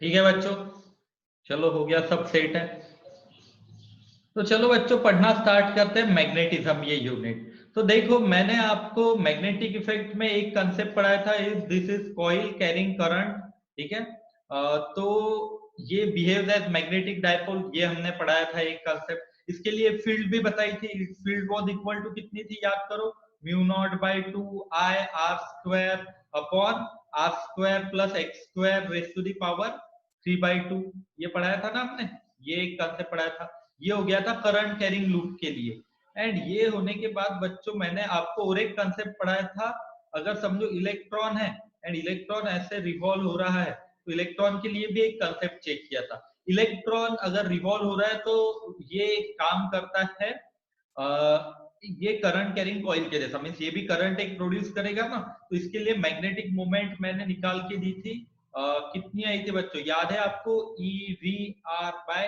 ठीक है बच्चों, चलो हो गया, सब सेट है। तो चलो बच्चों पढ़ना स्टार्ट करते हैं, मैग्नेटिज्म ये यूनिट। तो देखो मैंने आपको मैग्नेटिक इफेक्ट में एक कंसेप्ट पढ़ाया था, this is coil carrying current. ठीक है, तो ये बिहेव्स एज मैग्नेटिक डायपोल, ये हमने पढ़ाया था एक कंसेप्ट। इसके लिए फील्ड भी बताई थी, फील्ड वाज इक्वल टू कितनी थी याद करो, mu naught by 2 I r² upon r² plus x² raise to the power 3/2। ये पढ़ाया था ना हमने, ये एक कंसेप्ट पढ़ाया था। ये हो गया था करंट कैरिंग लूप के लिए। एंड ये होने के बाद बच्चों मैंने आपको और एक कंसेप्ट पढ़ाया था, अगर समझो इलेक्ट्रॉन है एंड इलेक्ट्रॉन ऐसे रिवॉल्व हो रहा है, तो इलेक्ट्रॉन के लिए भी एक कंसेप्ट चेक किया था। इलेक्ट्रॉन अगर रिवॉल्व हो रहा है तो ये काम करता है, ये करंट कैरिंग कॉइल के जैसा, मीन्स ये भी करंट एक प्रोड्यूस करेगा ना। तो इसके लिए मैग्नेटिक मोमेंट मैंने निकाल के दी थी, कितनी आई थी बच्चों, याद है आपको, EV/2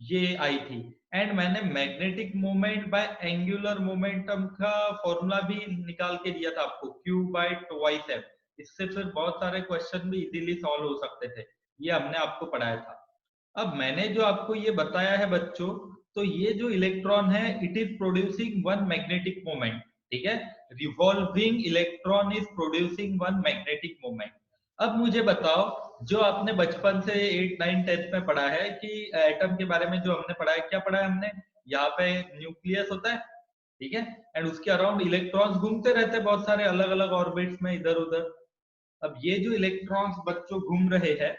ये आई थी। एंड मैंने magnetic moment bye angular momentum का फॉर्मूला भी निकाल के दिया था आपको, Q/2m। इससे फिर बहुत सारे क्वेश्चन भी इजीली सॉल्व हो सकते थे, ये हमने आपको पढ़ाया था। अब मैंने जो आपको ये बताया है बच्चों, तो ये जो इलेक्ट्रॉन है it is producing one magnetic moment. ठीक है, revolving electron is producing one magnetic moment. अब मुझे बताओ, जो आपने बचपन से 8 9 10 में पढ़ा है कि एटम के बारे में जो हमने पढ़ा है, क्या पढ़ा है हमने, यहाँ पे न्यूक्लियस होता है, ठीक है, एंड उसके अराउंड इलेक्ट्रॉन्स घूमते रहते हैं बहुत सारे अलग अलग ऑर्बिट्स में इधर उधर। अब ये जो इलेक्ट्रॉन्स बच्चों घूम रहे हैं,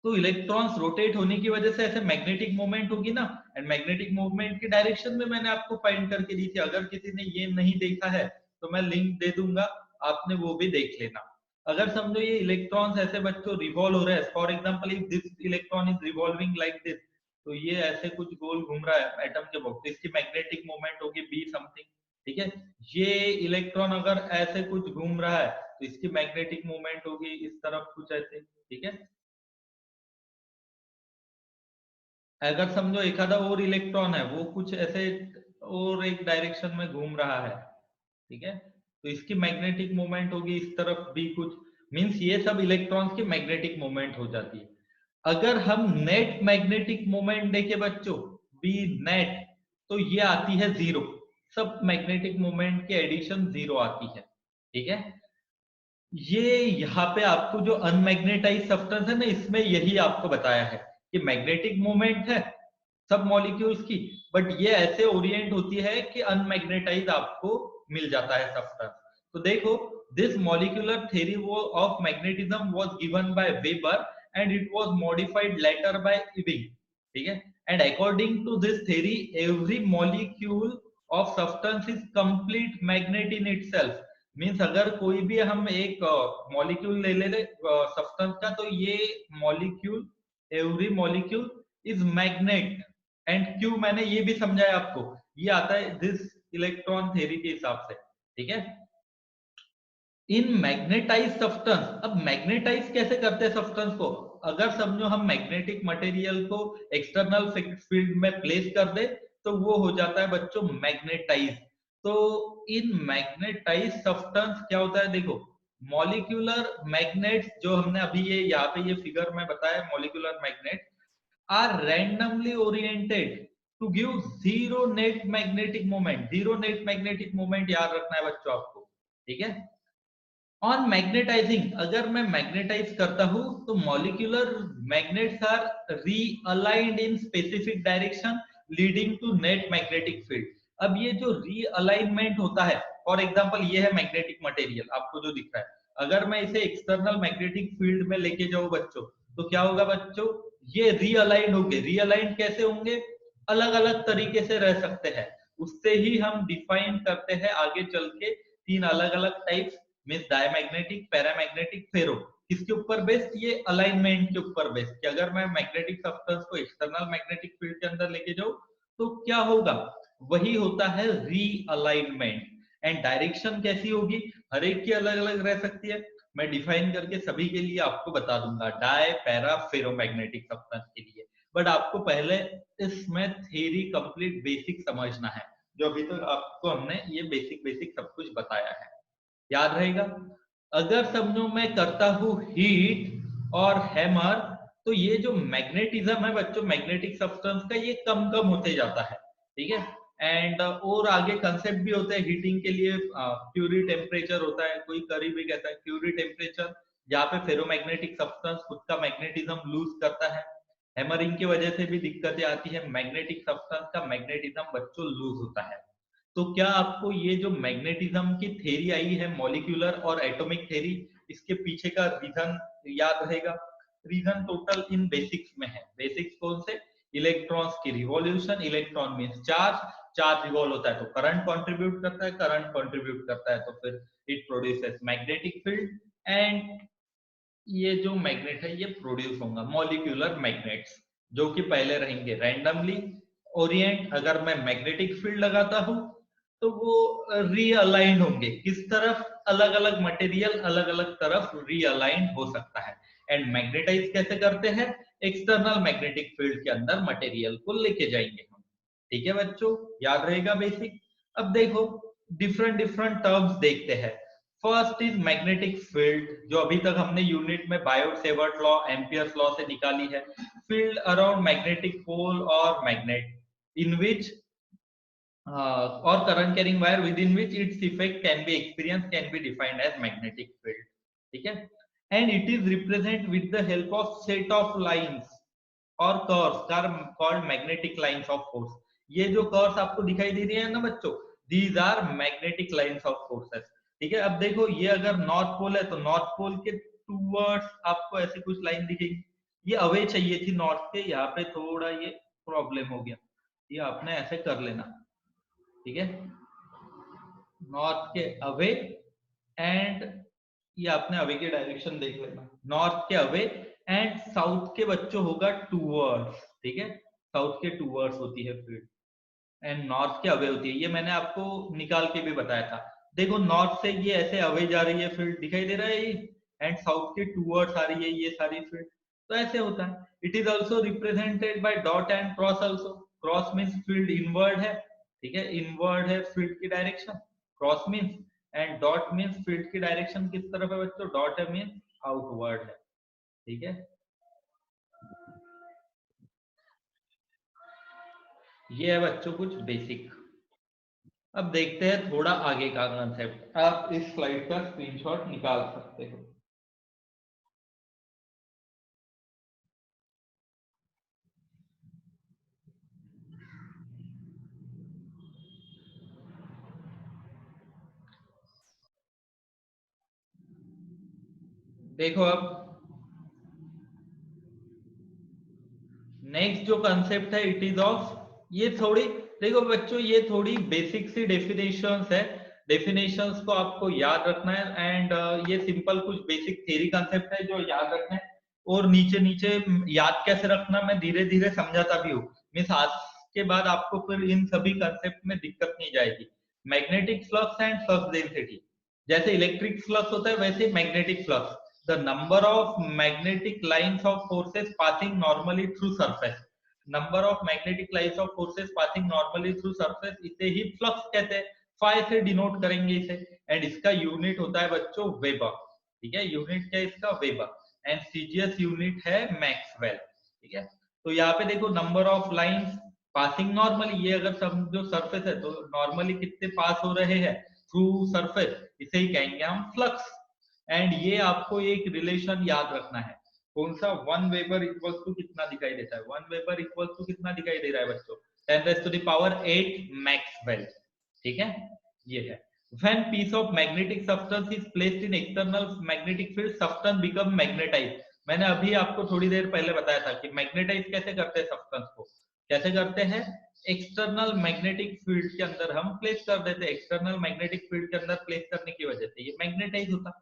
तो इलेक्ट्रॉन्स रोटेट होने की वजह से ऐसे मैग्नेटिक मूवमेंट होगी ना, एंड मैग्नेटिक मूवमेंट की डायरेक्शन में मैंने आपको फाइंड करके दी थी। अगर किसी ने ये नहीं देखा है तो मैं लिंक दे दूंगा, आपने वो भी देख लेना। अगर समझो ये इलेक्ट्रॉन्स ऐसे बच्चों रिवॉल्व हो रहे हैं, for example if this electron is revolving like this, तो ये ऐसे कुछ गोल घूम रहा है एटम के बॉक्स, तो इसकी मैग्नेटिक मूवमेंट होगी बी समथिंग। ठीक है, ये इलेक्ट्रॉन अगर ऐसे कुछ घूम रहा है तो इसकी मैग्नेटिक मूवमेंट होगी इस तरफ कुछ ऐसे। ठीक है, अगर समझो एक आधा और इलेक्ट्रॉन है वो कुछ ऐसे और एक डायरेक्शन में घूम रहा है, ठीक है, तो इसकी मैग्नेटिक मोमेंट होगी इस तरफ भी कुछ, मींस ये सब इलेक्ट्रॉन्स की मैग्नेटिक मोमेंट हो जाती है। अगर हम नेट मैग्नेटिक मोमेंट देखें बच्चों, बी नेट, तो ये आती है जीरो, सब मैग्नेटिक मोमेंट के एडिशन जीरो आती है। ठीक है, ये यहाँ पे आपको जो अनमैग्नेटाइज सब्सटेंस है ना, इसमें यही आपको बताया है कि मैग्नेटिक मोमेंट है सब मॉलिक्यूल्स की, बट ये ऐसे ओरिएंट होती है कि अनमैग्नेटाइज आपको मिल जाता है सब्सटेंस। तो देखो, this molecular theory of magnetism was given by Weber and it was modified later by Ewing. ठीक है, and according to this theory every molecule of substance is complete magnet in itself. Means अगर कोई भी हम एक molecule ले ले substance का, तो ये molecule, every molecule is magnet. And क्यों मैंने ये भी समझाया आपको, ये आता है दिस इलेक्ट्रॉन थ्योरी के हिसाब से। ठीक है, इन मैग्नेटाइज सब्सटेंस, अब मैग्नेटाइज कैसे करते हैं सब्सटेंस को, अगर समझो हम मैग्नेटिक मटेरियल को एक्सटर्नल फील्ड में प्लेस कर दे तो वो हो जाता है बच्चों मैग्नेटाइज। तो इन मैग्नेटाइज सब्सटेंस क्या होता है, देखो, मॉलिक्यूलर मैग्नेट्स जो हमने अभी ये यहाँ पे ये फिगर में बताया, molecular magnet are randomly oriented to give zero net magnetic moment. Zero net magnetic moment याद रखना है बच्चों आपको। ठीक है, ऑन मैग्नेटाइजिंग, अगर मैं मैग्नेटाइज करता हूं तो molecular magnets are realigned in specific direction leading to net magnetic field. अब ये जो रीअलाइनमेंट होता है, फॉर एग्जांपल ये है मैग्नेटिक मटेरियल आपको जो दिख रहा है, अगर मैं इसे एक्सटर्नल मैग्नेटिक फील्ड में लेके जाऊं बच्चों, तो क्या होगा बच्चों, ये रीअलाइंड होंगे। रीअलाइंड कैसे होंगे, अलग अलग तरीके से रह सकते हैं, उससे ही हम डिफाइन करते हैं आगे चल के तीन अलग अलग टाइप्स, मींस डायमैग्नेटिक, पैरामैग्नेटिक, फेरो। किसके ऊपर बेस्ड, ये अलाइनमेंट के ऊपर बेस्ड, कि अगर मैं मैग्नेटिक सब्सटेंस को एक्सटर्नल मैग्नेटिक फील्ड के अंदर लेके जाऊं तो क्या होगा, वही होता है रीअलाइनमेंट। एंड डायरेक्शन कैसी होगी, हर एक की अलग अलग रह सकती है, मैं डिफाइन करके सभी के लिए आपको बता दूंगा, डाय पैरा फेरोमैग्नेटिक सब्सटेंस के लिए। बट आपको पहले इसमें थ्योरी कंप्लीट बेसिक समझना है, जो अभी तक आपको हमने ये बेसिक बेसिक सब कुछ बताया है, याद रहेगा। अगर समझो मैं करता हूं हीट, और हैमर, तो ये जो मैग्नेटिज्म है बच्चों, मैग्नेटिक सब्सटेंस का, ये कम कम होते जाता है, ठीक है। एंड और आगे कंसेप्ट भी होते हैं हीटिंग के लिए, क्यूरी टेम्परेचर होता है, कोई करी भी कहता है क्यूरी टेम्परेचर, जहाँ पे फेरोमैग्नेटिक सब्सटेंस खुद का मैग्नेटिज्म लूज करता है। हैमरिंग की वजह से भी दिक्कतें आती है, मैग्नेटिक सब्सटेंस का मैग्नेटिज्म बच्चों लूज होता है। तो क्या आपको ये जो मैग्नेटिज्म की थ्योरी आई है, मॉलिक्यूलर और एटॉमिक थ्योरी, इसके पीछे का रीजन याद रहेगा? रीजन टोटल इन बेसिक्स में है। बेसिक्स कौन से? इलेक्ट्रॉन्स की revolution, electron means charge, charge revolve होता है तो करंट कंट्रीब्यूट करता है, करंट कंट्रीब्यूट करता है तो फिर it produces magnetic field, and ये जो मैग्नेट है ये प्रोड्यूस होगा मॉलिक्यूलर मैग्नेट्स, जो कि पहले रहेंगे रैंडमली ओरिएंट। अगर मैं मैग्नेटिक फील्ड लगाता हूं तो वो रीअलाइन होंगे, किस तरफ? अलग अलग मटेरियल अलग अलग तरफ रीअलाइन हो सकता है। एंड मैग्नेटाइज कैसे करते हैं? एक्सटर्नल मैग्नेटिक फील्ड के अंदर मटेरियल को लेके जाएंगे हम, ठीक है बच्चों, याद रहेगा बेसिक। अब देखो डिफरेंट डिफरेंट टर्म्स देखते हैं। फर्स्ट इज मैग्नेटिक फील्ड, जो अभी तक हमने यूनिट में Biot Savart law, Ampere's law से निकाली है। फील्ड अराउंड मैग्नेटिक पोल और magnet in which or current carrying wire within which its effect can be experienced can be defined as magnetic field, ठीक है। and it is represented with the help of set of lines or curves are called magnetic lines of force। ये जो curves आपको दिखाई दे रही है ना बच्चों, these are magnetic lines of forces, ठीक है। अब देखो ये अगर नॉर्थ पोल है तो नॉर्थ पोल के टूवर्ड्स आपको ऐसे कुछ लाइन दिखेगी। ये अवे चाहिए थी नॉर्थ के, यहाँ पे थोड़ा ये प्रॉब्लम हो गया, ये आपने ऐसे कर लेना, ठीक है। नॉर्थ के अवे, एंड ये आपने अवे के डायरेक्शन देख लेना, नॉर्थ के अवे एंड साउथ के बच्चों होगा टूवर्ड्स, ठीक है। साउथ के टूवर्ड्स होती है फील्ड एंड नॉर्थ के अवे होती है, ये मैंने आपको निकाल के भी बताया था। देखो नॉर्थ से ये ऐसे अवे जा रही है फील्ड, दिखाई दे रहा है ये, एंड साउथ के टूवर्ड्स आ रही है ये सारी फील्ड, तो ऐसे होता है। It is also represented by dot and cross also. Cross means field inward है, ठीक है, इनवर्ड है फील्ड की direction, cross means, and dot means field की डायरेक्शन किस तरफ है बच्चों? डॉट है मीन्स आउटवर्ड है, ठीक है। ये है बच्चों कुछ बेसिक। अब देखते हैं थोड़ा आगे का कंसेप्ट, आप इस स्लाइड का स्क्रीनशॉट निकाल सकते हो। देखो अब नेक्स्ट जो कंसेप्ट है इट इज ऑफ, ये थोड़ी, देखो बच्चों ये थोड़ी बेसिक सी डेफिनेशंस है, डेफिनेशंस को आपको याद रखना है। एंड ये सिंपल कुछ बेसिक थ्योरी कंसेप्ट है जो याद रखना है, और नीचे नीचे याद कैसे रखना मैं धीरे धीरे समझाता भी हूँ, मीन्स आज के बाद आपको फिर इन सभी कंसेप्ट में दिक्कत नहीं जाएगी। Magnetic flux and flux density, जैसे इलेक्ट्रिक फ्लक्स होता है वैसे magnetic flux, the number of magnetic lines of forces passing normally through surface, number of magnetic lines of forces passing normally through surface, इसे ही flux कहते हैं, phi से denote करेंगे इसे। एंड इसका यूनिट होता है बच्चों वेबर, ठीक है, यूनिट क्या है इसका? वेबर। एंड सीजीएस यूनिट है मैक्सवेल, ठीक है। तो यहाँ पे देखो number of lines passing normally, ये अगर समझो सरफेस है तो नॉर्मली कितने पास हो रहे हैं थ्रू सरफेस, इसे ही कहेंगे हम फ्लक्स। एंड ये आपको एक रिलेशन याद रखना है, कौन सा? 1 वेबर इक्वल्स टू कितना दिखाई देता है? 1 वेबर इक्वल्स टू कितना दिखाई दे रहा है बच्चों? 10⁻⁸ मैक्सवेल, ठीक है, ये है। When piece of magnetic substance is placed in external magnetic field, substance become magnetized। मैंने अभी आपको थोड़ी देर पहले बताया था कि मैग्नेटाइज कैसे करते हैं सब्सटेंस को, कैसे करते हैं? एक्सटर्नल मैग्नेटिक फील्ड के अंदर हम प्लेस कर देते हैं, एक्सटर्नल मैग्नेटिक फील्ड के अंदर प्लेस करने की वजह से ये मैग्नेटाइज होता।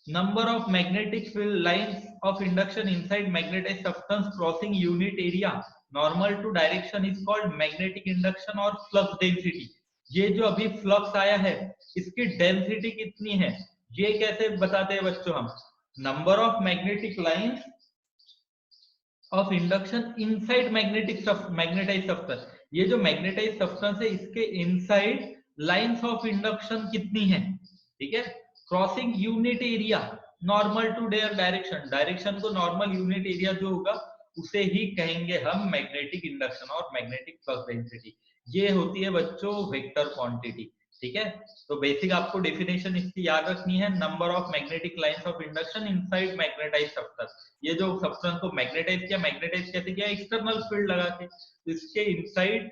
Number of magnetic field lines of induction inside magnetized substance crossing unit area normal to direction is called magnetic induction or flux density। ये जो अभी फ्लक्स आया है इसकी डेंसिटी कितनी है ये कैसे बताते हैं बच्चों हम? Number of magnetic lines of induction inside magnetize substance, ये जो मैग्नेटाइज सब्सटेंस है इसके इनसाइड लाइंस ऑफ इंडक्शन कितनी है, ठीक है, crossing unit area, normal to their direction, direction को नॉर्मल यूनिट एरिया जो होगा उसे ही कहेंगे हम मैग्नेटिक इंडक्शन और मैग्नेटिक फ्लक्स डेंसिटी। ये होती है बच्चों वेक्टर क्वांटिटी। ठीक है, तो बेसिक आपको डेफिनेशन इसकी याद रखनी है, number of magnetic lines of induction inside magnetised substance. ये जो सब्सटेंस को मैग्नेटाइज किया, मैग्नेटाइज कैसे किया, एक्सटर्नल फील्ड लगा के, तो इसके इनसाइड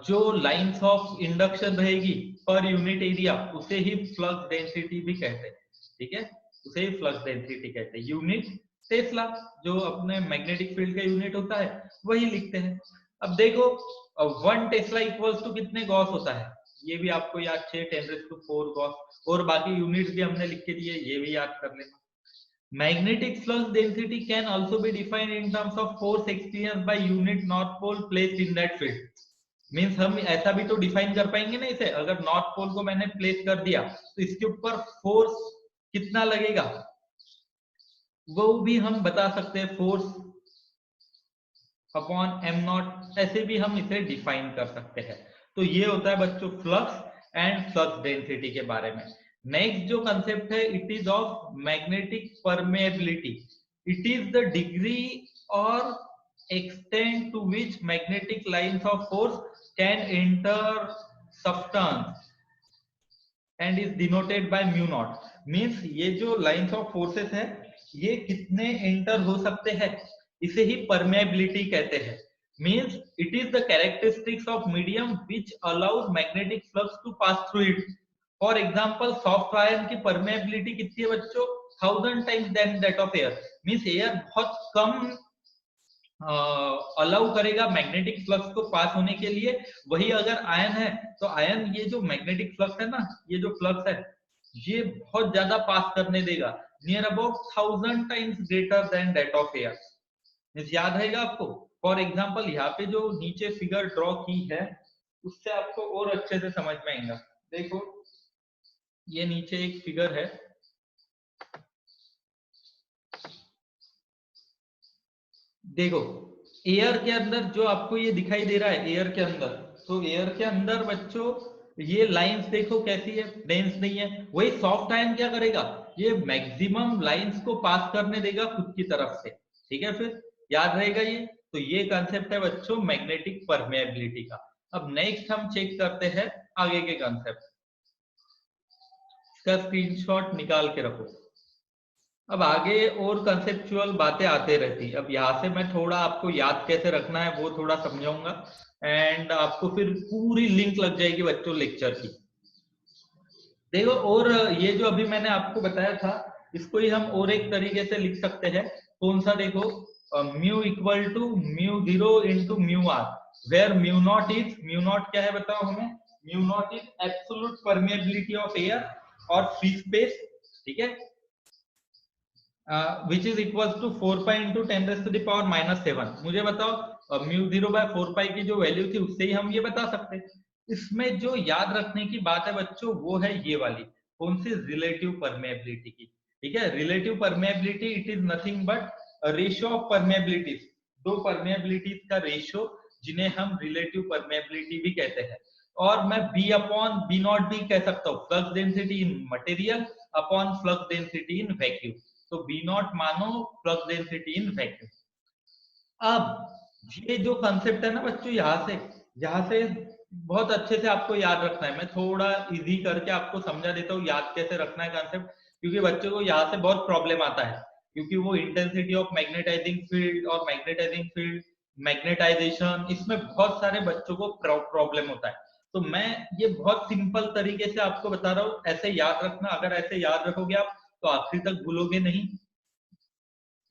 जो लाइंस ऑफ इंडक्शन रहेगी पर यूनिट एरिया उसे ही फ्लक्स डेंसिटी भी कहते हैं। ठीक है, उसे ही फ्लक्स डेंसिटी कहते हैं। यूनिट टेस्ला जो अपने मैग्नेटिक फील्ड का यूनिट होता है वही लिखते हैं। अब देखो 1 टेस्ला इक्वल्स टू कितने गॉस होता है, ये भी आपको याद, 6 × 10⁴ गॉस, और बाकी यूनिट्स भी हमने लिख के दिए, ये भी याद कर लेना। Magnetic flux density can also be defined in terms of force experienced by unit north pole placed in that field. Means हम ऐसा भी तो डिफाइन कर पाएंगे ना इसे, अगर नॉर्थ पोल को मैंने प्लेस कर दिया तो इसके ऊपर फोर्स कितना लगेगा वो भी हम बता सकते हैं, फोर्स अपॉन m0, ऐसे भी हम इसे डिफाइन कर सकते हैं। तो ये होता है बच्चों फ्लक्स एंड फ्लक्स डेंसिटी के बारे में। नेक्स्ट जो कंसेप्ट है, it is of magnetic permeability. It is the degree और extent to which magnetic lines of force can enter substance and is denoted by mu naught। Means ये जो lines of forces है ये कितने enter हो सकते हैं, इसे ही परमेबिलिटी कहते हैं। Means it is the characteristics of medium which allows magnetic flux to pass through it. For example soft iron की परमेबिलिटी कितनी है बच्चों, 1000 times than that of air. Means air बहुत कम अलाउ करेगा मैग्नेटिक फ्लक्स को पास होने के लिए। वही अगर आयन है तो आयन, ये जो मैग्नेटिक फ्लक्स है ना, ये जो फ्लक्स है ये बहुत ज्यादा पास करने देगा, near about 1000 times greater than that of air. याद रहेगा आपको। फॉर एग्जांपल यहाँ पे जो नीचे फिगर ड्रॉ की है उससे आपको और अच्छे से समझ में आएगा। देखो ये नीचे एक फिगर है, देखो एयर के अंदर जो आपको ये दिखाई दे रहा है, एयर के अंदर, तो एयर के अंदर बच्चों ये लाइंस देखो कैसी है, डेंस नहीं है। वही सॉफ्ट आयन क्या करेगा, ये मैक्सिमम लाइंस को पास करने देगा खुद की तरफ से। ठीक है, फिर याद रहेगा ये। तो ये कंसेप्ट है बच्चों मैग्नेटिक परमेबिलिटी का। अब नेक्स्ट हम चेक करते हैं आगे के कंसेप्ट, इसका स्क्रीनशॉट निकाल के रखो। अब आगे और कंसेप्चुअल बातें आते रहती, अब यहाँ से मैं थोड़ा आपको याद कैसे रखना है वो थोड़ा समझाऊंगा, एंड आपको फिर पूरी लिंक लग जाएगी बच्चों लेक्चर की। देखो, और ये जो अभी मैंने आपको बताया था इसको ही हम और एक तरीके से लिख सकते हैं। कौन सा, देखो mu equal to μ0 into mu R, where mu not क्या है बताओ हमें, mu not is absolute permeability of air और फ्री स्पेस। ठीक है, which is equals to 4 pi into 10⁻⁻⁷। मुझे बताओ μ0/4 की जो वैल्यू थी उससे ही हम ये बता सकते हैं। इसमें जो याद रखने की बात है बच्चों वो है ये वाली, कौन सी, रिलेटिव परमेबिलिटी की। ठीक है, relative permeability it is nothing but ratio of permeabilities, दो परमेबिलिटीज का रेशियो जिन्हें हम रिलेटिव परमेबिलिटी भी कहते हैं। और मैं बी अपॉन बी नॉट भी कह सकता हूँ, flux density in material upon flux density in vacuum. तो बी नॉट मानो फ्लक्स डेंसिटी इन वैक्यूम। अब ये जो कंसेप्ट है ना बच्चों, यहाँ से बहुत अच्छे से आपको याद रखना है। मैं थोड़ा इजी करके आपको समझा देता हूँ याद कैसे रखना है कंसेप्ट, क्योंकि बच्चों को यहाँ से बहुत प्रॉब्लम आता है, क्योंकि वो इंटेंसिटी ऑफ मैग्नेटाइजिंग फील्ड और मैग्नेटाइजिंग फील्ड, मैग्नेटाइजेशन, इसमें बहुत सारे बच्चों को प्रॉब्लम होता है। तो मैं ये बहुत सिंपल तरीके से आपको बता रहा हूँ, ऐसे याद रखना। अगर ऐसे याद रखोगे आप तो आखिरी तक भूलोगे नहीं।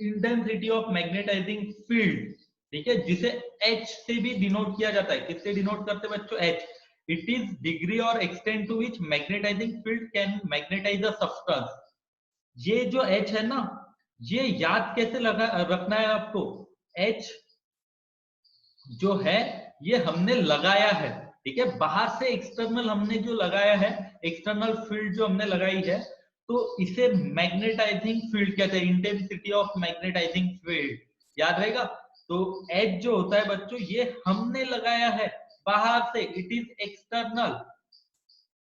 इंटेंसिटी ऑफ मैग्नेटाइजिंग फील्ड, ठीक है, जिसे H से भी डिनोट किया जाता है। किससे डिनोट करते हैं बच्चों, H। इट इज डिग्री और extent to which magnetizing field can magnetize a substance. ये जो H है ना, ये याद कैसे लगा रखना है आपको, H जो है ये हमने लगाया है। ठीक है, बाहर से एक्सटर्नल हमने जो लगाया है, एक्सटर्नल फील्ड जो हमने लगाई है, तो इसे मैग्नेटाइजिंग फील्ड कहते हैं, इंटेंसिटी ऑफ मैग्नेटाइजिंग फील्ड। याद रहेगा। तो H जो होता है बच्चों ये हमने लगाया है बाहर से, इट इज एक्सटर्नल।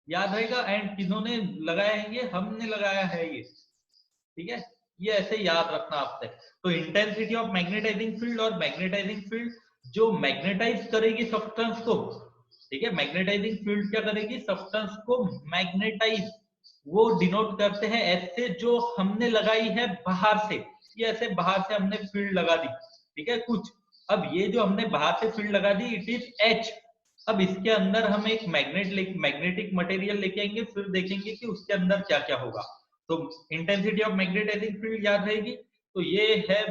याद रहेगा। एंड किन्होंने लगाया है ये, हमने लगाया है ये, ठीक है। ये ऐसे याद रखना आपसे। तो इंटेंसिटी ऑफ मैग्नेटाइजिंग फील्ड और मैग्नेटाइजिंग फील्ड जो मैग्नेटाइज करेगी सब्सटेंस को, ठीक है, मैग्नेटाइजिंग फील्ड क्या करेगी, सब्सटेंस को मैग्नेटाइज, वो डिनोट करते हैं ऐसे, जो हमने लगाई है बाहर से, ये ऐसे बाहर से हमने फील्ड लगा दी, ठीक है कुछ। अब ये जो हमने बाहर से फील्ड लगा दी, इट इज एच। अब इसके अंदर हम एक मैग्नेटिक मटेरियल लेके आएंगे, फिर देखेंगे कि उसके अंदर क्या क्या होगा। तो इंटेंसिटी ऑफ मैग्नेटाइजिंग फील्ड याद रहेगी। तो ये है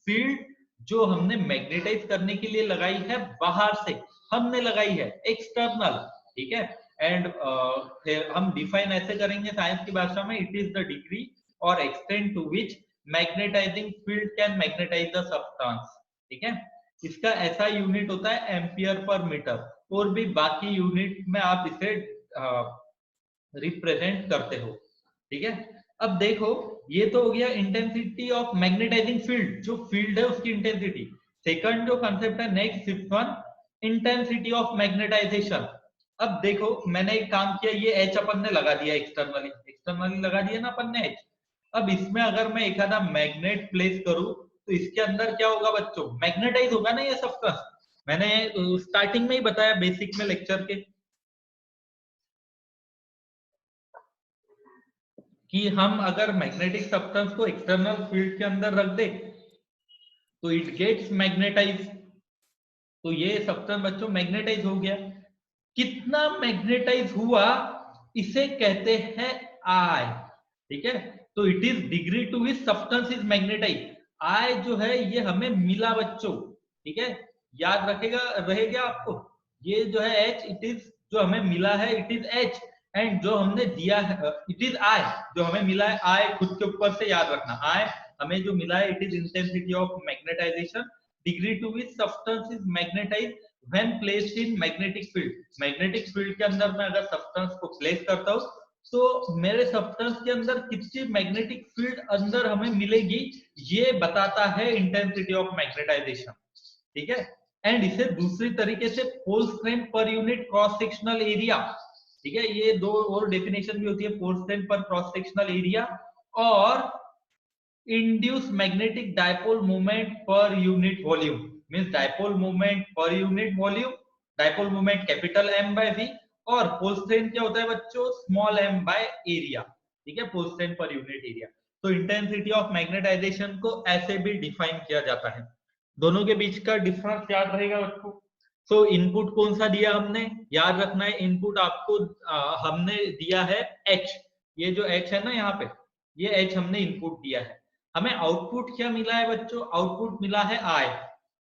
फील्ड जो हमने मैग्नेटाइज करने के लिए लगाई है बाहर से, हमने लगाई है एक्सटर्नल, ठीक है। एंड फिर हम डिफाइन ऐसे करेंगे साइंस की भाषा में, इट इज द डिग्री और extent to which magnetizing field can magnetize the substance, ठीक है। इसका ऐसा यूनिट होता है एम्पियर पर मीटर, और भी बाकी यूनिट में आप इसे रिप्रेजेंट करते हो, ठीक है। अब देखो, ये तो हो गया इंटेंसिटी ऑफ मैग्नेटाइजिंग फील्ड, जो फील्ड है उसकी इंटेंसिटी। सेकंड जो कंसेप्ट है next, fifth one, intensity of magnetisation. अब देखो, मैंने एक काम किया, ये एच अपन ने लगा दिया एक्सटर्नली, एक्सटर्नली लगा दिया ना अपन ने एच। अब इसमें अगर मैं एक आधा मैग्नेट प्लेस करूं, तो इसके अंदर क्या होगा बच्चों, मैग्नेटाइज होगा ना ये सब्सटेंस। मैंने स्टार्टिंग में ही बताया बेसिक में लेक्चर के, कि हम अगर मैग्नेटिक सब्सटेंस को एक्सटर्नल फील्ड के अंदर रख दे, तो इट गेट्स मैग्नेटाइज। तो ये सब्सटेंस बच्चों मैग्नेटाइज हो गया। कितना मैग्नेटाइज हुआ, इसे कहते हैं आई, ठीक है। तो it is degree to which substance is magnetise. I जो है ये हमें मिला बच्चों, ठीक है, याद रखेगा, रहेगा आपको। ये जो है एच, इट इज जो हमें मिला है, इट इज एच। एंड जो हमने दिया है, इट इज आई, जो हमें मिला है आई, खुद के ऊपर से याद रखना, आई हमें जो मिला है, it is intensity of magnetization, degree to which substance is magnetize when placed in magnetic field। Magnetic field के अंदर मैं अगर सब्सटेंस को प्लेस करता हूं, तो मेरे सब्सटेंस के अंदर कितनी मैग्नेटिक फील्ड अंदर हमें मिलेगी, ये बताता है इंटेंसिटी ऑफ मैग्नेटाइजेशन, ठीक है। एंड इसे दूसरी तरीके से force strength per unit cross sectional area, ठीक है, ये दो और डेफिनेशन भी होती है, फोर्स स्ट्रेंथ पर क्रॉस सेक्शनल एरिया और induced magnetic dipole moment per unit volume, means dipole moment per unit volume, dipole moment capital M by V, और force strain क्या होता है बच्चों, small m by area, ठीक है, force strain per unit area। तो intensity of magnetisation को ऐसे भी डिफाइन किया जाता है। दोनों के बीच का डिफरेंस याद रहेगा बच्चों। सो इनपुट कौन सा दिया हमने, याद रखना है, इनपुट आपको हमने दिया है H। ये जो H है ना यहाँ पे, ये H हमने इनपुट दिया है। हमें आउटपुट क्या मिला है बच्चों, आउटपुट मिला है आई,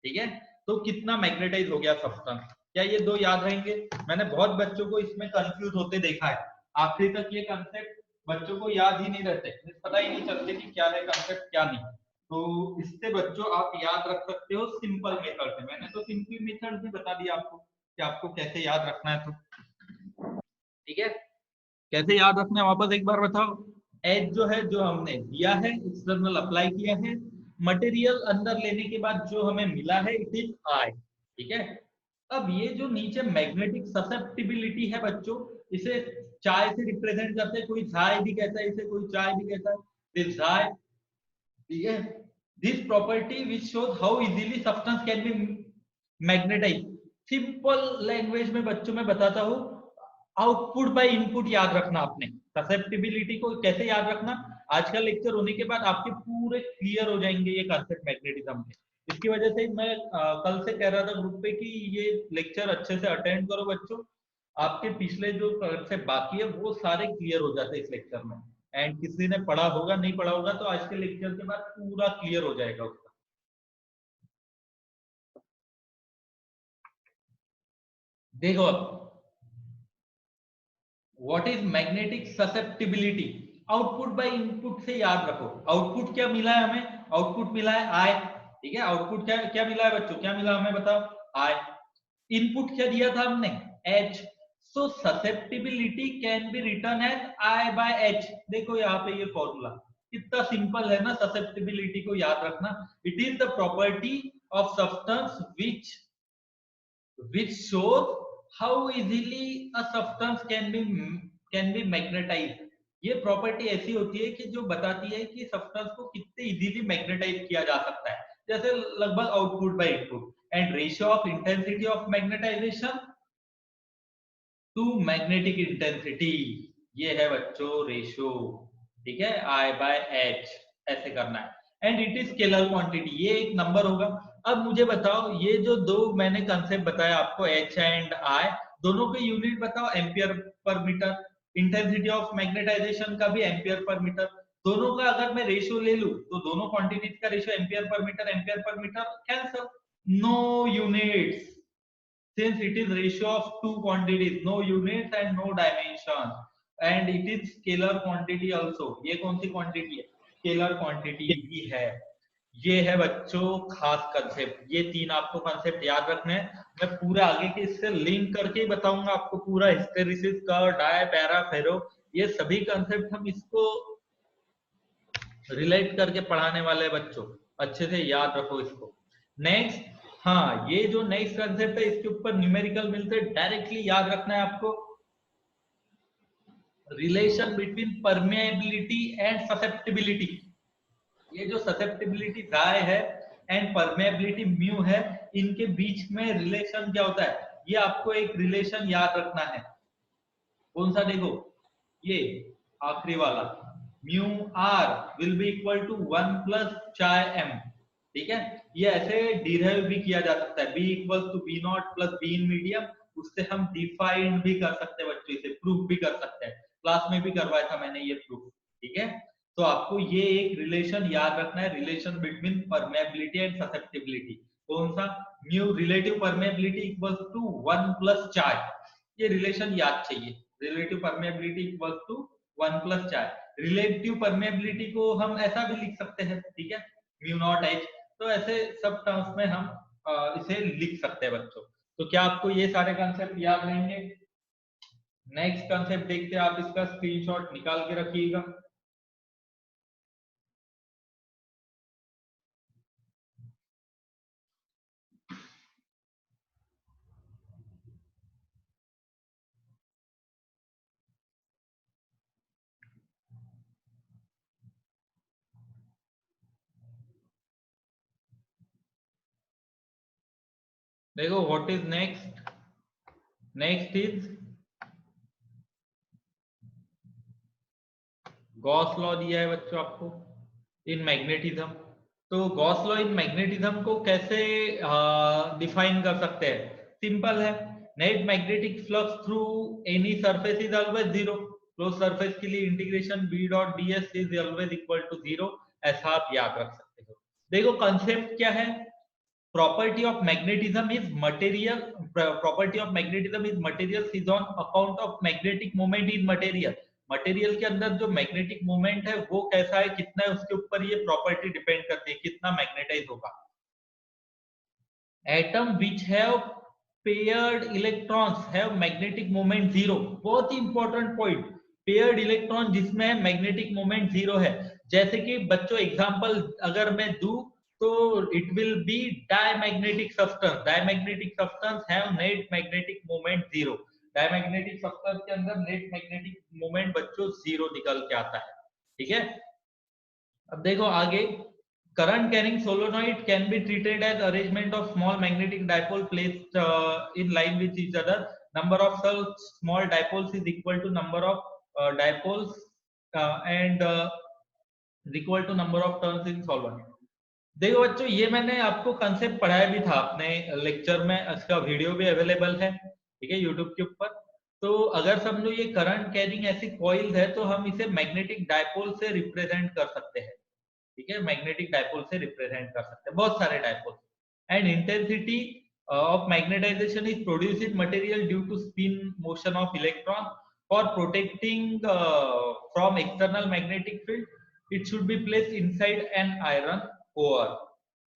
ठीक है। तो कितना मैग्नेटाइज हो गया सब्सटेंस, क्या ये दो याद रहेंगे। मैंने बहुत बच्चों को इसमें कंफ्यूज होते देखा है, आखिरी तक ये कंसेप्ट बच्चों को याद ही नहीं रहते, पता ही नहीं चलते कि क्या है कंसेप्ट क्या नहीं। तो इससे बच्चों आप याद रख सकते हो सिंपल मेथड से। मैंने तो सिंपल मेथड भी बता दिया आपको कि आपको कैसे याद रखना है, तो ठीक है, कैसे याद रखना है वापस एक बार बताओ। एच जो है, जो हमने दिया है, एक्सटर्नल अप्लाई किया है, मटेरियल अंदर लेने के बाद जो हमें मिला है, इट इज आई, ठीक है। अब ये जो नीचे मैग्नेटिक ससेप्टिबिलिटी है बच्चों, इसे चाय से रिप्रेजेंट करते हैं, कोई चाय भी कहता है इसे, कोई चाय भी कहता है, दिस चाय, ठीक है। This property which shows how easily substance can be magnetize. Simple language में बच्चों में बताता हूँ, आउटपुट बाय इनपुट याद रखना आपने। ससेप्टिबिलिटी को कैसे याद रखना, आज का लेक्चर होने के बाद आपके पूरे क्लियर हो जाएंगे ये कॉन्सेप्ट मैग्नेटिज्म के। इसकी वजह से मैं कल से कह रहा था ग्रुप पे कि ये लेक्चर अच्छे से अटेंड करो बच्चों, आपके पिछले जो कॉन्सेप्ट बाकी है वो सारे क्लियर हो जाते हैं इस लेक्चर में। एंड किसी ने पढ़ा होगा, नहीं पढ़ा होगा, तो आज के लेक्चर के बाद पूरा क्लियर हो जाएगा उसका। देखो अब, what is magnetic susceptibility, output by input से याद रखो। आउटपुट क्या मिला है हमें, आउटपुट मिला है आई, ठीक है। आउटपुट क्या क्या मिला है बच्चों, क्या मिला हमें बताओ, आई। इनपुट क्या दिया था हमने, H. So susceptibility can be written as I by H. देखो यहाँ पे ये फॉर्मूला कितना सिंपल है ना, ससेप्टिबिलिटी को याद रखना। It is the property of substance which shows how easily a substance can be can be magnetize. ये प्रॉपर्टी ऐसी होती है कि जो बताती है कि सब्सटेंस को कितने इजीली मैग्नेटाइज किया जा सकता है, जैसे लगभग output by input. And ratio of intensity of magnetization to magnetic intensity, ये है बच्चों रेशियो, ठीक है, I बाय H, ऐसे करना है। And it is scalar quantity, ये एक नंबर होगा। अब मुझे बताओ, ये जो दो मैंने कंसेप्ट बताया आपको, H एंड I, दोनों के यूनिट बताओ, एम्पियर पर मीटर। इंटेंसिटी ऑफ मैग्नेटाइजेशन का भी एम्पियर पर मीटर। दोनों का अगर मैं रेशियो ले लूं तो दोनों क्वांटिटीज का रेशियो एम्पियर पर metre cancel, no units, since it is ratio of two quantities, no units and no dimension, and it is scalar quantity also। ये कौन सी क्वांटिटी है? स्केलर क्वांटिटी ही है। ये है बच्चों खास कंसेप्ट, ये तीन आपको कंसेप्ट याद रखने हैं। मैं पूरे आगे के इससे लिंक करके ही बताऊंगा आपको, पूरा हिस्टेरिसिस का, डाय, पैरा, फेरो, ये सभी कंसेप्ट हम इसको रिलेट करके पढ़ाने वाले बच्चों, अच्छे से याद रखो इसको। नेक्स्ट, हाँ, ये जो नेक्स्ट कंसेप्ट है इसके ऊपर न्यूमेरिकल मिलते हैं, डायरेक्टली याद रखना है आपको। Relation between permeability and susceptibility, ये जो ससेप्टिबिलिटी राय है एंड परमेबिलिटी म्यू है, इनके बीच में रिलेशन क्या होता है, ये आपको एक रिलेशन याद रखना है। कौन सा? देखो ये आखिरी वाला, mu R will be equal to 1 plus chi M, ठीक है। ये ऐसे डिराइव भी किया जा सकता है, B equal to B naught plus B in medium, उससे हम डिफाइंड भी कर सकते हैं बच्चों, इसे प्रूफ भी कर सकते हैं, क्लास में भी करवाया था मैंने ये प्रूफ, ठीक है। तो आपको ये एक रिलेशन याद रखना है, relation between permeability and susceptibility. कौन सा? Mu relative permeability equal to 1 plus chi, ये रिलेशन याद चाहिए। Relative permeability equal to 1 plus chi. Relative permeability को हम ऐसा भी लिख सकते हैं, ठीक है, म्यू नॉट एच। तो ऐसे सब टर्म्स में हम इसे लिख सकते हैं बच्चों। तो क्या आपको ये सारे कंसेप्ट याद रहेंगे? नेक्स्ट कंसेप्ट देखते हैं, आप इसका स्क्रीनशॉट निकाल के रखिएगा। देखो what is next, next is Gauss law दिया है बच्चों आपको इन मैग्नेटिज्म। तो गॉस लॉ इन मैग्नेटिज्म को कैसे डिफाइन कर सकते हैं? सिंपल है, net magnetic flux through any surface is always zero, close surface के लिए integration B dot D S is always equal to zero, ऐसा आप याद रख सकते हो। देखो कंसेप्ट क्या है, property of magnetism is material, property of magnetism is material is on account of magnetic moment in material। Material के अंदर जो मैग्नेटिक मोमेंट है वो कैसा है, कितना है, उसके ऊपर ये प्रॉपर्टी डिपेंड करती है, कितना मैग्नेटाइज होगा। Atom which have paired electrons have magnetic moment zero, बहुत ही इंपॉर्टेंट पॉइंट, पेयर्ड इलेक्ट्रॉन जिसमें मैग्नेटिक मोमेंट जीरो है। जैसे कि बच्चों एग्जांपल अगर मैं दूं तो it will be diamagnetic substance, diamagnetic substance have net magnetic moment zero. Diamagnetic substance के अंदर नेट मैग्नेटिक मोमेंट बच्चों जीरो निकल के आता है, ठीक है। अब देखो आगे, current carrying solenoid can be treated as arrangement of small magnetic dipole placed in line with each other, number of such small dipoles is equal to number of dipoles and is equal to number of turns in solvent। देखो बच्चों ये मैंने आपको concept पढ़ाया भी था अपने lecture में, इसका वीडियो भी अवेलेबल है, ठीक है, यूट्यूब के ऊपर। तो अगर समझो ये करंट कैरिंग ऐसी कॉइल है तो हम इसे मैग्नेटिक डायपोल से रिप्रेजेंट कर सकते हैं, ठीक है, मैग्नेटिक डायपोल से रिप्रेजेंट कर सकते हैं बहुत सारे dipole. And intensity of magnetization is produced in material due to spin motion of electron for protecting from external magnetic field it should be placed inside an iron core,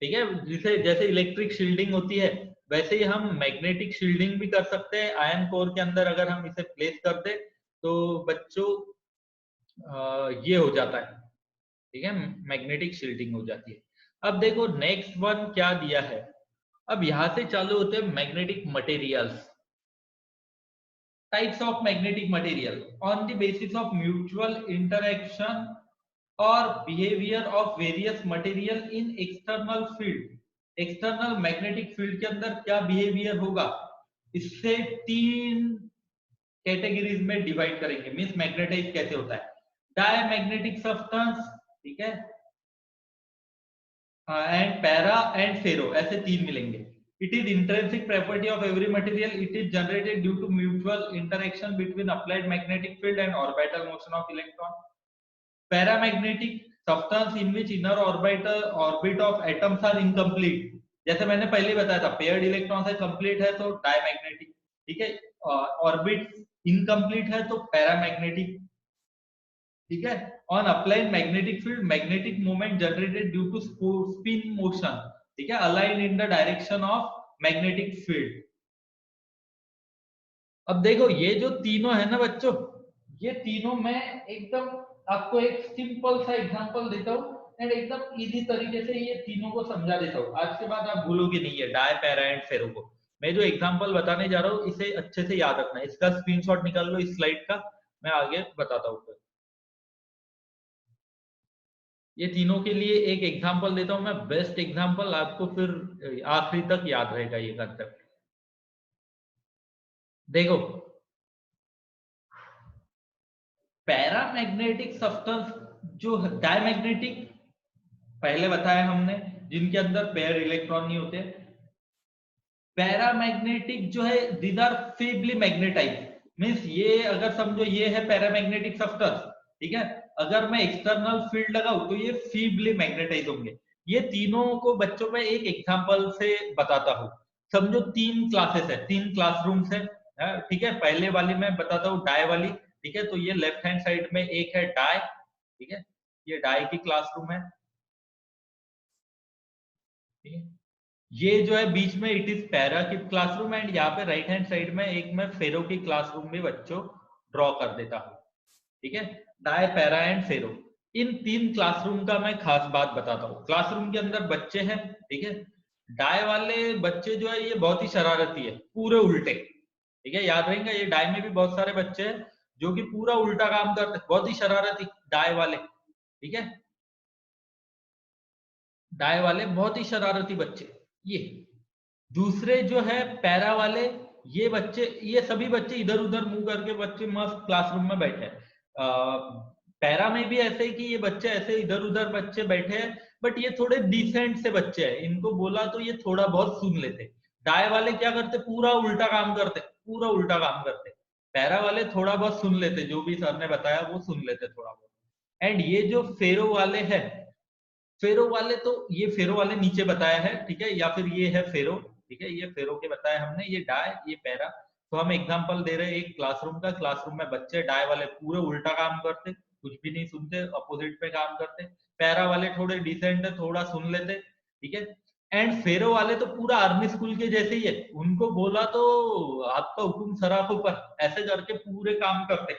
ठीक है। जिसे जैसे इलेक्ट्रिक शील्डिंग होती है वैसे ही हम magnetic shielding भी कर सकते हैं आयरन कोर के अंदर, अगर हम इसे प्लेस कर दे तो बच्चों ये हो जाता है, ठीक है, मैग्नेटिक शील्डिंग हो जाती है। अब देखो नेक्स्ट वन क्या दिया है, अब यहां से चालू होते हैं magnetic materials. types of magnetic material on the basis of mutual interaction or behavior of various material in external field. External magnetic field के अंदर क्या बिहेवियर होगा, इससे 3 कैटेगरीज में डिवाइड करेंगे, मींस मैग्नेटाइज कैसे होता है। डायमैग्नेटिक सब्सटेंस, ठीक है, एंड पैरा एंड फेरो, ऐसे 3 मिलेंगे। It is intrinsic property of every material. It is generated due to mutual interaction between applied magnetic field and orbital motion of electron. Paramagnetic substance in which inner orbit of atoms are incomplete. जैसे मैंने पहले बताया था, paired electron है, complete है तो diamagnetic, ठीक है, ऑर्बिट इनकम्प्लीट है तो पैरामैग्नेटिक, ठीक है। On applied magnetic field, magnetic moment generated due to spin motion, ठीक है, align in the direction of magnetic field. अब देखो ये जो तीनों है ना बच्चों, ये तीनों मैं एकदम आपको एक सिंपल सा एग्जांपल देता हूँ एंड एकदम इजी तरीके से ये तीनों को समझा देता हूँ। आज के बाद आप भूलोगे नहीं है डाय, पैरा एंड फेरो को। मैं जो एग्जांपल बताने जा रहा हूँ इसे अच्छे से याद रखना है, इसका स्क्रीनशॉट निकाल लो इस स्लाइड का, मैं आगे बताता हूँ। ये तीनों के लिए एक एग्जांपल देता हूं मैं, बेस्ट एग्जांपल, आपको फिर आखिरी तक याद रहेगा ये कंसेप्ट। देखो पैरामैग्नेटिक सब्सटेंस जो डायमैग्नेटिक पहले बताया हमने, जिनके अंदर पेयर इलेक्ट्रॉन नहीं होते। पैरामैग्नेटिक जो है these are feebly magnetize, means ये अगर समझो ये है पैरामैग्नेटिक सब्सटेंस, ठीक है, अगर मैं एक्सटर्नल फील्ड लगाऊं तो ये फीबली मैग्नेटाइज होंगे। ये तीनों को बच्चों में एक एग्जांपल से बताता हूं। समझो 3 क्लासेस है, 3 क्लासरूम्स है, ठीक है। पहले वाली मैं बताता हूँ डाय वाली, ठीक है, तो ये लेफ्ट हैंड साइड में एक है डाय, ठीक है, ये डाय की क्लासरूम है, ठीक है। ये जो है बीच में इट इज पैरा की क्लासरूम एंड यहाँ पे राइट हैंड साइड में एक मैं फेरो की क्लासरूम भी बच्चों ड्रॉ कर देता हूँ, ठीक है। डाय, पैरा एंड फेरो, इन 3 क्लासरूम का मैं खास बात बताता हूँ। क्लासरूम के अंदर बच्चे हैं, ठीक है। डाय वाले बच्चे जो है ये बहुत ही शरारती है, पूरे उल्टे, ठीक है, याद रहेगा। ये डाय में भी बहुत सारे बच्चे हैं जो कि पूरा उल्टा काम करते हैं, बहुत ही शरारती डाय वाले, ठीक है। डाय वाले बहुत ही शरारती बच्चे। ये दूसरे जो है पैरा वाले, ये बच्चे, ये सभी बच्चे इधर उधर मुंह करके बच्चे मस्त क्लासरूम में बैठे हैं। पैरा में भी ऐसे ही कि ये बच्चे ऐसे इधर उधर बच्चे बैठे हैं, बट ये थोड़े डिसेंट से बच्चे हैं, इनको बोला तो ये थोड़ा बहुत सुन लेते। डाय वाले क्या करते, पूरा उल्टा काम करते, पूरा उल्टा काम करते। पैरा वाले थोड़ा बहुत सुन लेते, जो भी सर ने बताया वो सुन लेते थोड़ा बहुत। एंड ये जो फेरो वाले हैं, फेरो वाले तो ये फेरो वाले नीचे बताया है, ठीक है, या फिर ये है फेरो, ठीक है, ये फेरो के बताया हमने, ये डाय, ये पैरा। तो हम एग्जांपल दे रहे हैं एक क्लासरूम का, क्लासरूम में बच्चे डाय वाले पूरे उल्टा काम करते, कुछ भी नहीं सुनते, अपोजिट पे काम करते। पैरा वाले थोड़े डिसेंट है, थोड़ा सुन लेते, ठीक है। एंड फेरो वाले तो पूरा आर्मी स्कूल के जैसे ही है, उनको बोला तो आपका हुक्म सराखों पर, ऐसे करके पूरे काम करते।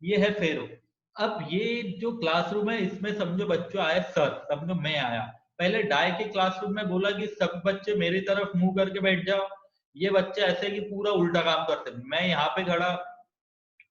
ये है फेरो। अब ये जो क्लासरूम है इसमें समझो बच्चों आए सर, समझो मैं आया, पहले डाय के क्लासरूम में बोला कि सब बच्चे मेरी तरफ मुंह करके बैठ जाओ। ये बच्चे ऐसे कि पूरा उल्टा काम करते, मैं यहाँ पे खड़ा,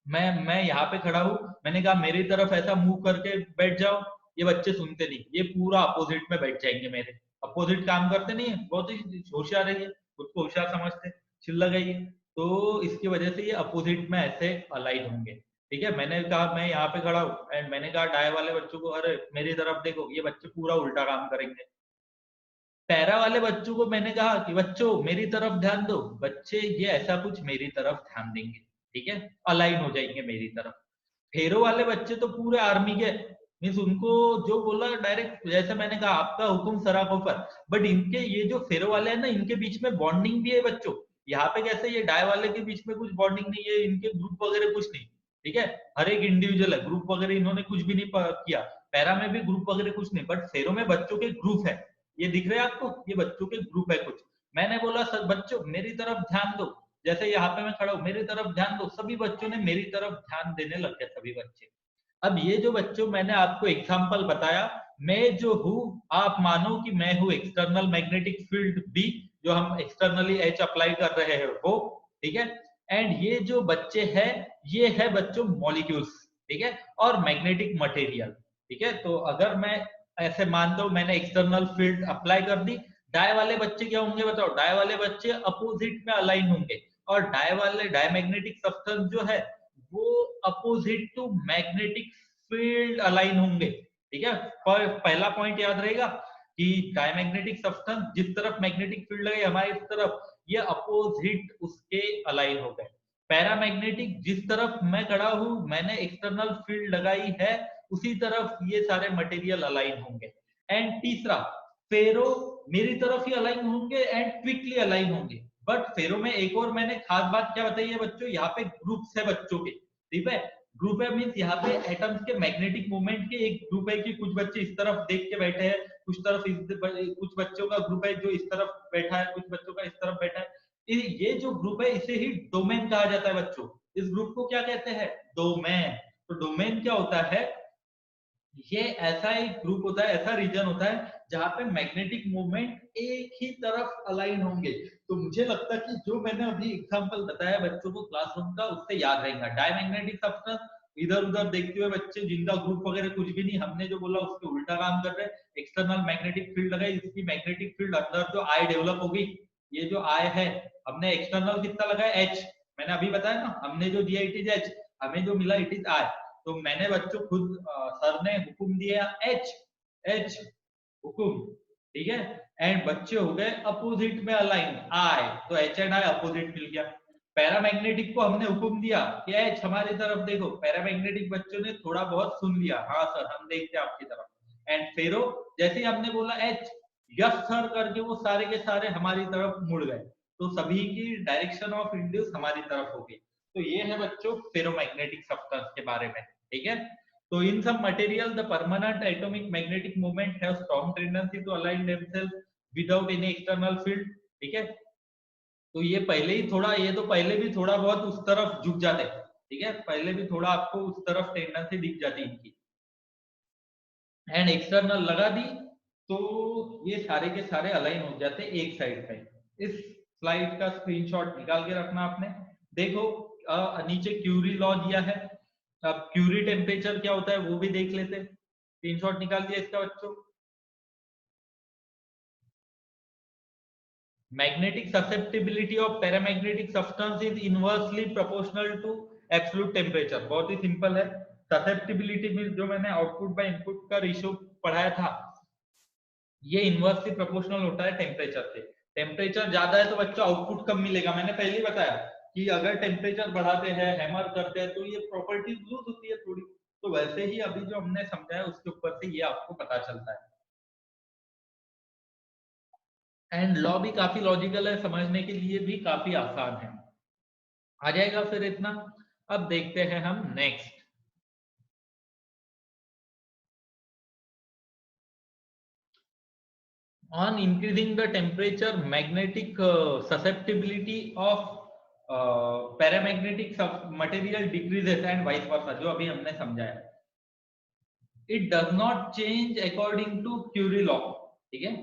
मैं यहाँ पे खड़ा हूँ, मैंने कहा मेरी तरफ ऐसा मुंह करके बैठ जाओ, ये बच्चे सुनते नहीं, ये पूरा अपोजिट में बैठ जाएंगे मेरे, अपोजिट काम करते नहीं है, बहुत ही होशियार है ये, खुद को होशियार समझते, चिल्ला गई। तो इसकी वजह से ये अपोजिट में ऐसे अलाइन होंगे, ठीक है। मैंने कहा मैं यहाँ पे खड़ा हूँ एंड मैंने कहा डाय वाले बच्चों को अरे मेरी तरफ देखो, ये बच्चे पूरा उल्टा काम करेंगे। पैरा वाले बच्चों को मैंने कहा कि बच्चों मेरी तरफ ध्यान दो, बच्चे ये ऐसा कुछ मेरी तरफ ध्यान देंगे, ठीक है, अलाइन हो जाएंगे मेरी तरफ। फेरो वाले बच्चे तो पूरे आर्मी के, मीन्स उनको जो बोला डायरेक्ट, जैसे मैंने कहा आपका हुक्म सराखों पर। बट इनके ये जो फेरो वाले हैं ना, इनके बीच में बॉन्डिंग भी है बच्चों। यहाँ पे कैसे ये डाय वाले के बीच में कुछ बॉन्डिंग नहीं है, इनके ग्रुप वगैरह कुछ नहीं, ठीक है, हर एक इंडिविजुअल है, ग्रुप वगैरह इन्होंने कुछ भी नहीं किया। पैरा में भी ग्रुप वगैरह कुछ नहीं, बट फेरो में बच्चों के ग्रुप है, ये दिख रहे हैं आपको, ये बच्चों के ग्रुप है कुछ। मैंने बोला सर बच्चों मेरी तरफ ध्यान दो, जैसे यहाँ पे मैं खड़ा हूँ, मेरी तरफ ध्यान दो, सभी बच्चों ने मेरी तरफ ध्यान देने लग गए, सभी बच्चे। अब ये जो बच्चों मैंने आपको एग्जांपल बताया, मैं जो हूँ, आप मानो कि मैं हूँ एक्सटर्नल मैग्नेटिक फील्ड बी, जो हम एक्सटर्नली एच अप्लाई कर रहे हैं वो, ठीक है। एंड ये जो बच्चे हैं ये है बच्चों मॉलिक्यूल्स, ठीक है, और मैग्नेटिक मटेरियल, ठीक है। तो अगर मैं ऐसे मान दो मैंने एक्सटर्नल फील्ड अप्लाई कर दी, डाई वाले बच्चे क्या होंगे बताओ, डाई वाले बच्चे अपोजिट में अलाइन होंगे, और डाई वाले डायमैग्नेटिक सब्सटेंस जो है वो opposite to magnetic field align होंगे, ठीक है। पर पहला पॉइंट याद रहेगा कि डायमैग्नेटिक सब्सटेंस जिस तरफ मैग्नेटिक फील्ड लगे हमारी तरफ, ये अपोजिट उसके अलाइन हो गए। पैरामैग्नेटिक जिस तरफ मैं खड़ा हूं मैंने एक्सटर्नल फील्ड लगाई है उसी तरफ ये सारे मटेरियल अलाइन होंगे। एंड तीसरा, फेरो मेरी तरफ ही अलाइन होंगे एंड क्विकली अलाइन होंगे। बट फेरो में एक और मैंने खास बात क्या बताई है बच्चों, यहाँ पे ग्रुप्स है बच्चों के, ठीक है। ग्रुप है मीन्स यहाँ पे एटम्स के मैग्नेटिक मूवमेंट के एक ग्रुप है कि कुछ बच्चे इस तरफ देख के बैठे हैं, कुछ तरफ कुछ बच्चों का ग्रुप है जो इस तरफ बैठा है, कुछ बच्चों का इस तरफ बैठा है। ये जो ग्रुप है इसे ही डोमेन कहा जाता है बच्चों। इस ग्रुप को क्या कहते हैं, डोमेन। तो डोमेन क्या होता है, ये ऐसा एक ग्रुप होता है, ऐसा रीजन होता है जहां पे मैग्नेटिक मूवमेंट एक ही तरफ अलाइन होंगे। तो मुझे लगता है कि जो मैंने अभी एग्जांपल बताया बच्चों को क्लासरूम का उससे याद रहेगा। डायमैग्नेटिक सब्सटेंस इधर उधर देखते हुए बच्चे जिनका ग्रुप वगैरह कुछ भी नहीं, हमने जो बोला उसके उल्टा काम कर रहे हैं। एक्सटर्नल मैग्नेटिक फील्ड लगाई, इसकी मैग्नेटिक फील्ड अंदर जो आई डेवलप हो गई, ये जो आई है हमने एक्सटर्नल कितना लगाया एच, मैंने अभी बताया ना, हमने जो दिया इट इज एच, हमें जो मिला इट इज आई। तो मैंने बच्चों खुद सर ने हुक्म दिया एच, एच हुक्म, ठीक है। एंड बच्चे हो गए अपोजिट में अलाइन आई, तो एच एंड आई अपोजिट मिल गया। पैरामैग्नेटिक को हमने हुक्म दिया कि एच हमारी तरफ देखो, पैरामैग्नेटिक बच्चों ने थोड़ा बहुत सुन लिया, हाँ सर हम देखते हैं आपकी तरफ। एंड फेरो जैसे ही हमने बोला एच, यस सर करके वो सारे के सारे हमारी तरफ मुड़ गए, तो सभी की डायरेक्शन ऑफ इंड्यूस हमारी तरफ हो गई। तो ये है बच्चों फेरोमैग्नेटिक सब्सटेंस के बारे में, ठीक है। तो इन सब material the permanent atomic magnetic movement have strong tendency to align themselves without any external field, ठीक है। तो ये पहले ही थोड़ा, ये तो पहले भी थोड़ा बहुत उस तरफ झुक जाते, ठीक है, पहले भी थोड़ा आपको उस तरफ टेंडेंसी दिख जाती इनकी। एंड एक्सटर्नल लगा दी तो ये सारे के सारे अलाइन हो जाते एक साइड पे। इस स्लाइड का स्क्रीनशॉट निकाल के रखना आपने। देखो नीचे क्यूरी लॉ दिया है, अब क्यूरी टेम्परेचर क्या होता है वो भी देख लेते। स्क्रीनशॉट निकाल दिया इसका बच्चों। Magnetic susceptibility of paramagnetic substance is inversely proportional to absolute temperature. बहुत ही सिंपल है। ससेप्टिबिलिटी मींस जो मैंने आउटपुट बाय इनपुट का रेशियो पढ़ाया था, ये इनवर्सली प्रोपोर्शनल होता है टेम्परेचर से। टेम्परेचर ज्यादा है तो बच्चों आउटपुट कम मिलेगा, मैंने पहले ही बताया कि अगर टेम्परेचर बढ़ाते हैं हैमर करते हैं तो ये प्रॉपर्टीज लूज होती है थोड़ी। तो वैसे ही अभी जो हमने समझाया उसके ऊपर से ये आपको पता चलता है। एंड लॉ भी काफी लॉजिकल है, समझने के लिए भी काफी आसान है। आ जाएगा फिर इतना। अब देखते हैं हम next. On increasing the temperature, magnetic susceptibility of paramagnetic material decreases and vice versa, जो अभी हमने समझाया। It does not change according to Curie law, ठीक है।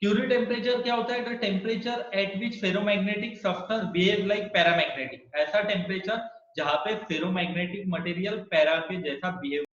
Curie temperature क्या होता है, the temperature at which ferromagnetic substance behave like paramagnetic, ऐसा टेम्परेचर जहां पे फेरोमैग्नेटिक मटेरियल पैरा के जैसा बिहेव